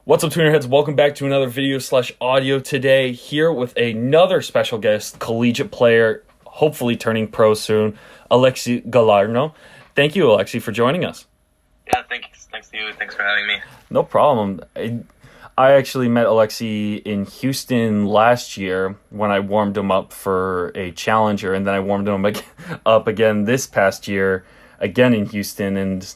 What's up, Tweener heads? Welcome back to another video / audio today. Here with another special guest, collegiate player, hopefully turning pro soon, Alexis Galarneau. Thank you, Alexis, for joining us. Yeah, thanks to you. Thanks for having me. No problem. I actually met Alexis in Houston last year when I warmed him up for a challenger, and then I warmed him up again this past year, again in Houston. And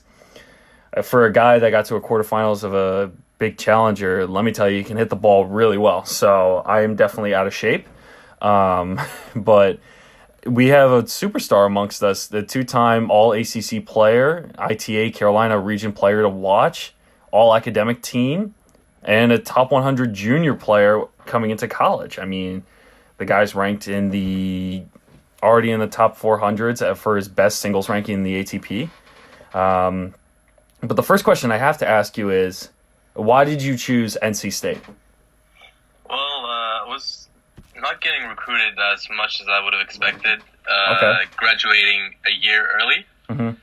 for a guy that got to a quarterfinals of a big challenger, let me tell you, you can hit the ball really well. So I am definitely out of shape. But we have a superstar amongst us, the two-time All-ACC player, ITA Carolina region player to watch, all-academic team, and a top 100 junior player coming into college. I mean, the guy's ranked already in the top 400s for his best singles ranking in the ATP. But the first question I have to ask you is, why did you choose NC State? Well, I was not getting recruited as much as I would have expected. Graduating a year early. Mm-hmm.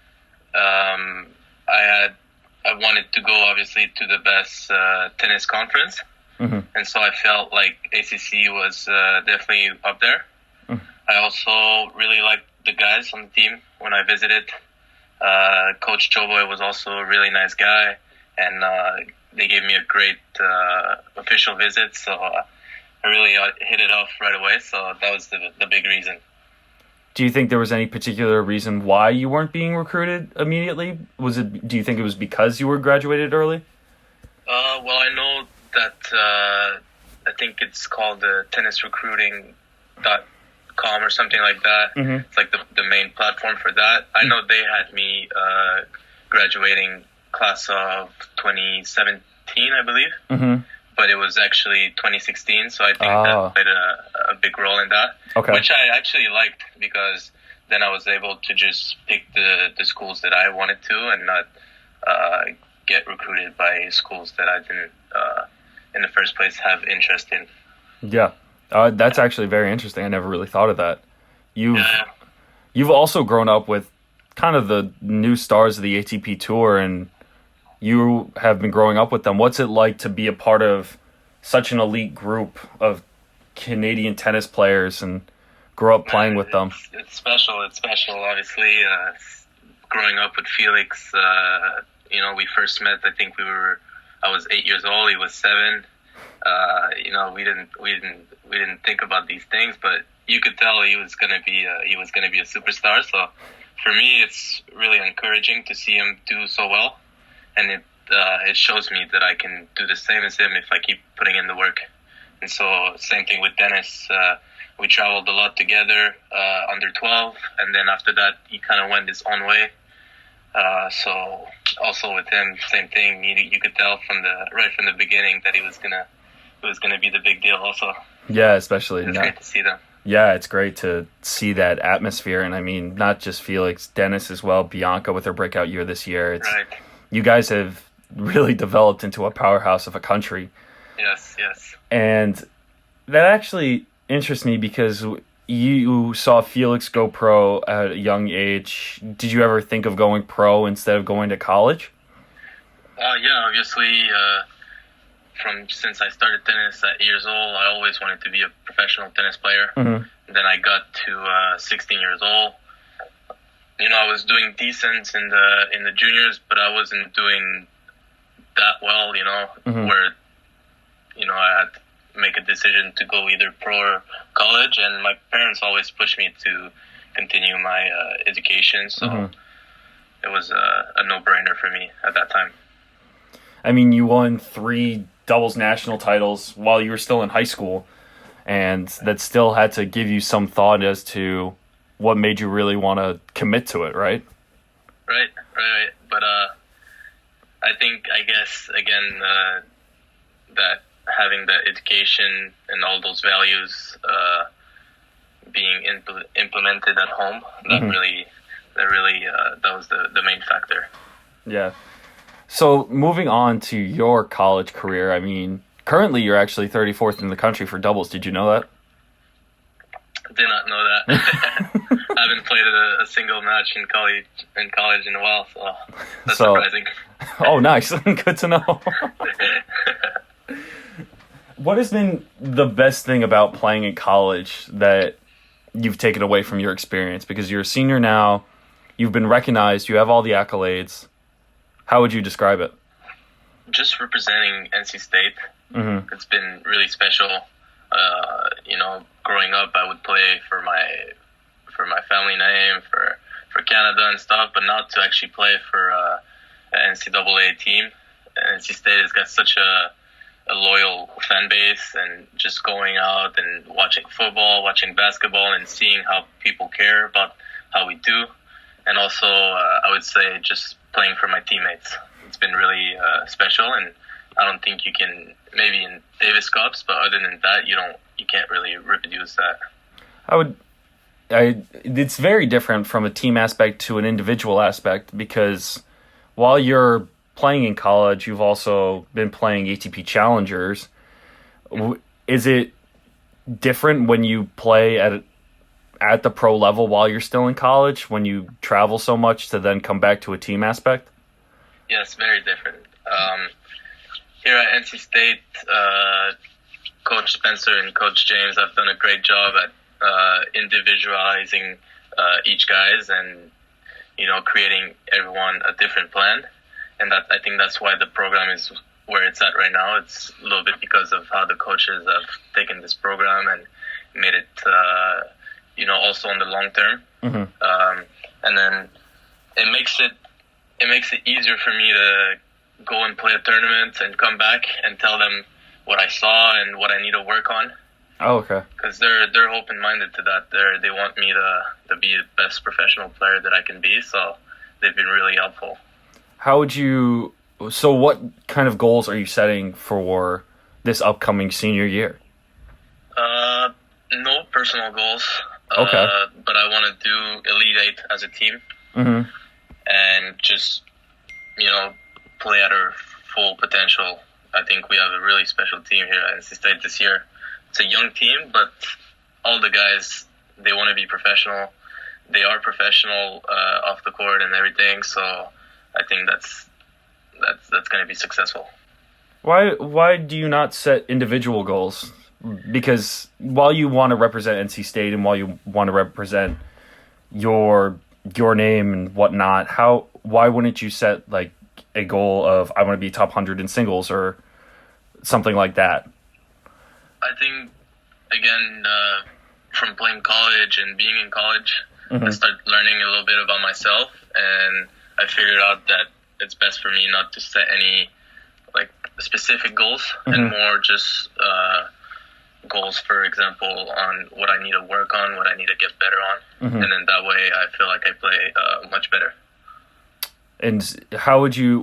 I wanted to go, obviously, to the best tennis conference. Mm-hmm. And so I felt like ACC was definitely up there. Mm. I also really liked the guys on the team when I visited. Coach Choboy was also a really nice guy, and they gave me a great official visit, so I really hit it off right away, so that was the big reason. Do you think there was any particular reason why you weren't being recruited immediately? Do you think it was because you were graduated early? Well, I know that I think it's called tennisrecruiting.com or something like that. Mm-hmm. It's like the main platform for that. I know they had me graduating class of 2017, I believe. Mm-hmm. But it was actually 2016, so I think that played a big role in that. Okay. Which I actually liked, because then I was able to just pick the schools that I wanted to and not get recruited by schools that I didn't, in the first place, have interest in. Yeah. That's actually very interesting. I never really thought of that. You've also grown up with kind of the new stars of the ATP Tour, and you have been growing up with them. What's it like to be a part of such an elite group of Canadian tennis players and grow up playing with them? It's special. It's special, obviously. Growing up with Felix, we first met, I think I was 8 years old, he was 7. We didn't think about these things, but you could tell he was gonna be a superstar. So for me, it's really encouraging to see him do so well. And it shows me that I can do the same as him if I keep putting in the work. And so same thing with Dennis. We traveled a lot together, under 12, and then after that he kind of went his own way. So also with him, same thing. You could tell right from the beginning that it was gonna be the big deal. Also, yeah, especially it's great to see them. Yeah, it's great to see that atmosphere, and I mean, not just Felix, Dennis as well, Bianca with her breakout year this year. Right. You guys have really developed into a powerhouse of a country. Yes. And that actually interests me, because you saw Felix go pro at a young age. Did you ever think of going pro instead of going to college? Yeah, obviously, since I started tennis at 8 years old, I always wanted to be a professional tennis player. Mm-hmm. And then I got to 16 years old. I was doing decent in the juniors, but I wasn't doing that well, mm-hmm. where, I had to make a decision to go either pro or college, and my parents always pushed me to continue my education, so mm-hmm. it was a no-brainer for me at that time. I mean, you won 3 doubles national titles while you were still in high school, and that still had to give you some thought as to what made you really want to commit to it, right? Right. But I guess, again, that having that education and all those values being implemented at home, that mm-hmm. that was the main factor. Yeah. So moving on to your college career, I mean, currently you're actually 34th in the country for doubles. Did you know that? Did not know that. I haven't played a single match in college in a while, so that's surprising. Oh, nice. Good to know. What has been the best thing about playing in college that you've taken away from your experience? Because you're a senior now, you've been recognized, you have all the accolades. How would you describe it? Just representing NC State, it's been really special. Growing up, I would play for my family name, for Canada and stuff, but not to actually play for an NCAA team. NC State has got such a loyal fan base, and just going out and watching football, watching basketball, and seeing how people care about how we do. And also, I would say just playing for my teammates. It's been really special, and I don't think you can, maybe in Davis Cups, but other than that, you can't really reproduce that. It's very different from a team aspect to an individual aspect, because while you're playing in college, you've also been playing ATP Challengers. Is it different when you play at the pro level while you're still in college, when you travel so much to then come back to a team aspect? Yes, very different. Here at NC State, Coach Spencer and Coach James have done a great job at individualizing each guys, and creating everyone a different plan. And I think that's why the program is where it's at right now. It's a little bit because of how the coaches have taken this program and made it, also in the long term. And then it makes it easier for me to go and play a tournament and come back and tell them what I saw and what I need to work on. Oh, okay. Because they're open-minded to that. They want me to be the best professional player that I can be, so they've been really helpful. So what kind of goals are you setting for this upcoming senior year? No personal goals. Okay. But I want to do Elite 8 as a team. And just, play at our full potential. I think we have a really special team here at NC State this year. It's a young team, but all the guys, they want to be professional. They are professional off the court and everything, so I think that's going to be successful. Why do you not set individual goals? Because while you want to represent NC State and while you want to represent your name and whatnot, why wouldn't you set like a goal of I want to be top 100 in singles or something like that? I think, again, from playing college and being in college, I started learning a little bit about myself, and I figured out that it's best for me not to set any like specific goals and more just goals, for example, on what I need to work on, what I need to get better on, and then that way I feel like I play much better. And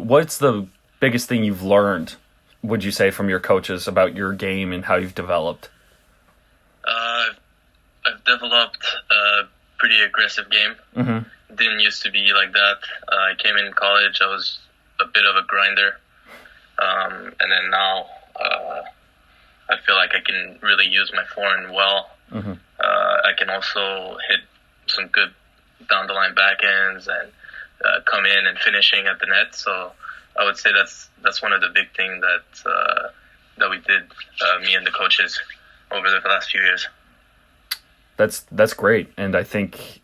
what's the biggest thing you've learned, would you say, from your coaches about your game and how you've developed? I've developed a pretty aggressive game. Didn't used to be like that. I came in college, I was a bit of a grinder. And then now I feel like I can really use my forehand well. I can also hit some good down-the-line backhands and come in and finishing at the net. So I would say that's one of the big things that we did, me and the coaches, over the last few years. That's great, and I think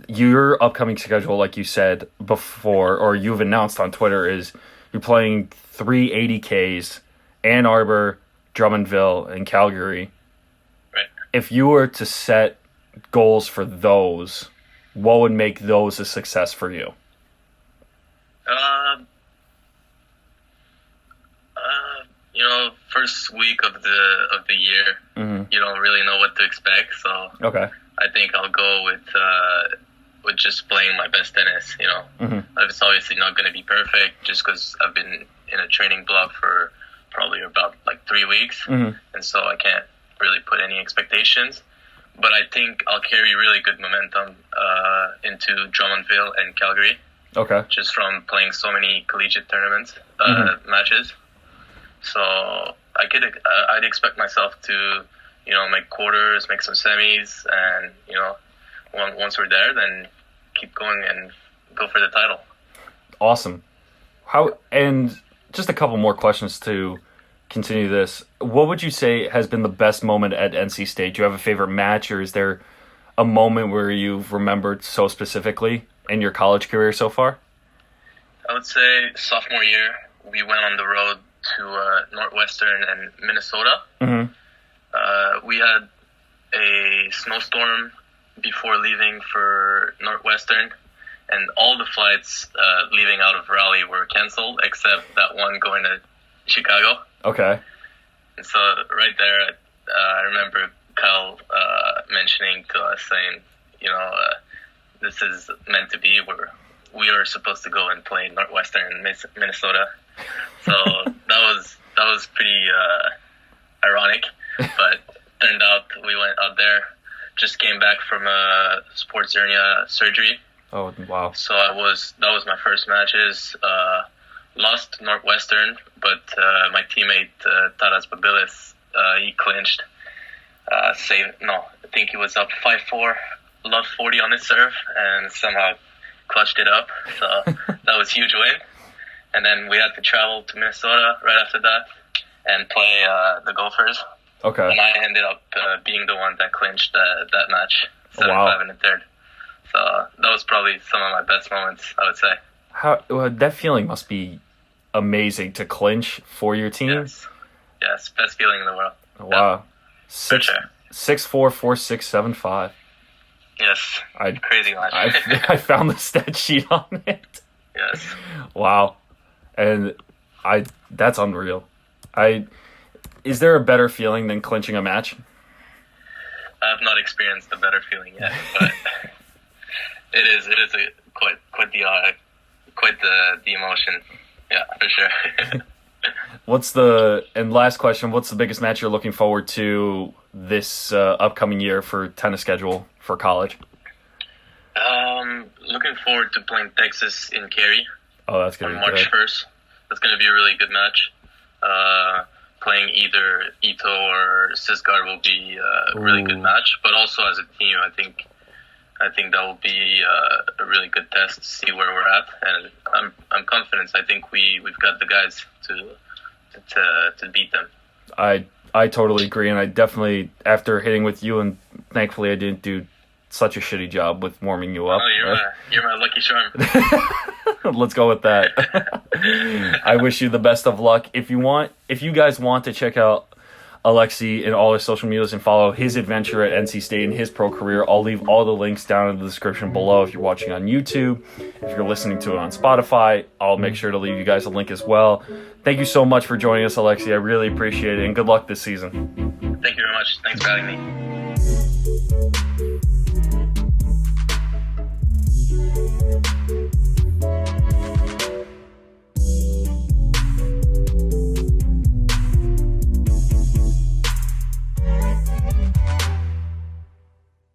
your upcoming schedule, like you said before, or you've announced on Twitter, is you're playing 3 80Ks, Ann Arbor, Drummondville, and Calgary. Right. If you were to set goals for those, what would make those a success for you? First week of the year, you don't really know what to expect. So okay. I think I'll go with just playing my best tennis. It's obviously not going to be perfect just because I've been in a training block for probably about like 3 weeks, and so I can't really put any expectations. But I think I'll carry really good momentum into Drummondville and Calgary. Okay. Just from playing so many collegiate tournaments, matches. So I'd expect myself to, make quarters, make some semis, and, once we're there, then keep going and go for the title. Awesome. And just a couple more questions to continue this. What would you say has been the best moment at NC State? Do you have a favorite match, or is there a moment where you've remembered so specifically in your college career so far? I would say sophomore year, we went on the road to Northwestern and Minnesota. Mm-hmm. We had a snowstorm before leaving for Northwestern, and all the flights leaving out of Raleigh were canceled except that one going to Chicago. Okay. And so right there, I remember Kyle mentioning to us saying, this is meant to be. We are supposed to go and play Northwestern in Minnesota. So that was pretty ironic, but turned out we went out there. Just came back from a sports hernia surgery. Oh wow! So that was my first matches. Lost Northwestern, but my teammate Taras Babilis, he clinched. I think he was up 5-4, lost 40 on his serve, and somehow clutched it up. So that was a huge win. And then we had to travel to Minnesota right after that and play the Gophers. Okay. And I ended up being the one that clinched that match, 7-5 wow. in the third. So that was probably some of my best moments, I would say. That feeling must be amazing to clinch for your team. Yes, best feeling in the world. Wow. Yeah, 6'4", 4'6", 7'5". Yes, crazy match. I found the stat sheet on it. Yes. Wow. And that's unreal. Is there a better feeling than clinching a match? I have not experienced a better feeling yet, but it is quite the emotion. Yeah, for sure. Last question, what's the biggest match you're looking forward to this upcoming year for tennis schedule for college? Looking forward to playing Texas in Cary. Oh, that's going to be March 1st. That's going to be a really good match. Playing either Ito or Sisgard will be a really good match, but also as a team, I think that will be a really good test to see where we're at, and I'm confident. I think we've got the guys to beat them. I totally agree, and I definitely, after hitting with you, and thankfully I didn't do such a shitty job with warming you up. Oh, you're my lucky charm. Let's go with that. I wish you the best of luck. If you guys want to check out Alexi in all his social medias and follow his adventure at NC State and his pro career, I'll leave all the links down in the description below if you're watching on YouTube. If you're listening to it on Spotify, I'll make sure to leave you guys a link as well. Thank you so much for joining us, Alexi. I really appreciate it, and good luck this season. Thank you very much. Thanks for having me.